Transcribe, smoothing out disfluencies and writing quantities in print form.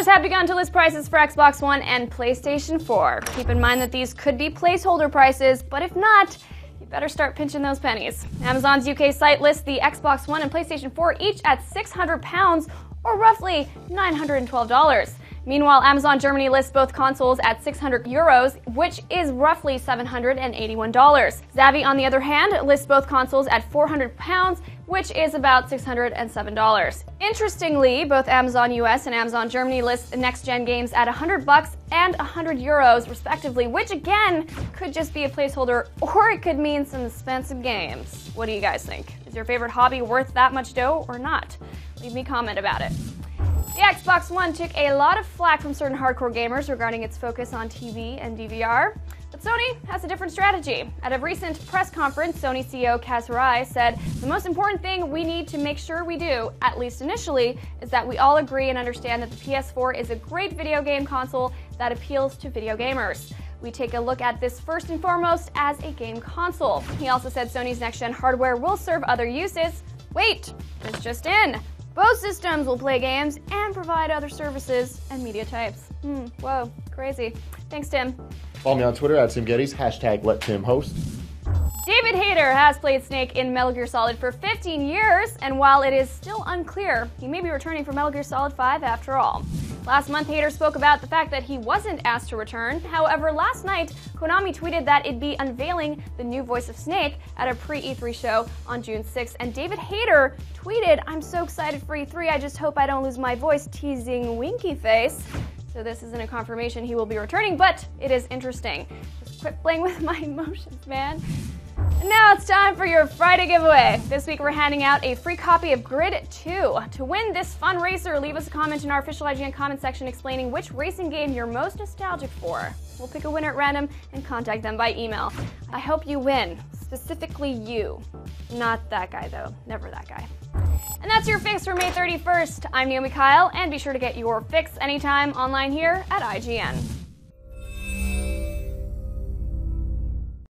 Publishers have begun to list prices for Xbox One and PlayStation 4. Keep in mind that these could be placeholder prices, but if not, you better start pinching those pennies. Amazon's UK site lists the Xbox One and PlayStation 4 each at £600 or roughly $912. Meanwhile, Amazon Germany lists both consoles at €600, which is roughly $781. Zavvi, on the other hand, lists both consoles at £400, which is about $607. Interestingly, both Amazon US and Amazon Germany list next-gen games at $100 and €100, respectively, which again could just be a placeholder, or it could mean some expensive games. What do you guys think? Is your favorite hobby worth that much dough or not? Leave me a comment about it. The Xbox One took a lot of flack from certain hardcore gamers regarding its focus on TV and DVR, but Sony has a different strategy. At a recent press conference, Sony CEO Hayter said, "The most important thing we need to make sure we do, at least initially, is that we all agree and understand that the PS4 is a great video game console that appeals to video gamers. We take a look at this first and foremost as a game console." He also said Sony's next-gen hardware will serve other uses. Wait, it's just in. Both systems will play games and provide other services and media types. Whoa, crazy. Thanks, Tim. Follow me on Twitter at TimGetty's, #LetTimHost. David Hayter has played Snake in Metal Gear Solid for 15 years, and while it is still unclear, he may be returning for Metal Gear Solid 5 after all. Last month, Hayter spoke about the fact that he wasn't asked to return. However, last night, Konami tweeted that it'd be unveiling the new voice of Snake at a pre-E3 show on June 6th, and David Hayter tweeted, "I'm so excited for E3, I just hope I don't lose my voice," teasing winky face. So this isn't a confirmation he will be returning, but it is interesting. Just quit playing with my emotions, man. And now it's time for your Friday giveaway. This week we're handing out a free copy of Grid 2. To win this fun racer, leave us a comment in our official IGN comment section explaining which racing game you're most nostalgic for. We'll pick a winner at random and contact them by email. I hope you win, specifically you. Not that guy though, never that guy. And that's your fix for May 31st. I'm Naomi Kyle, and be sure to get your fix anytime online here at IGN.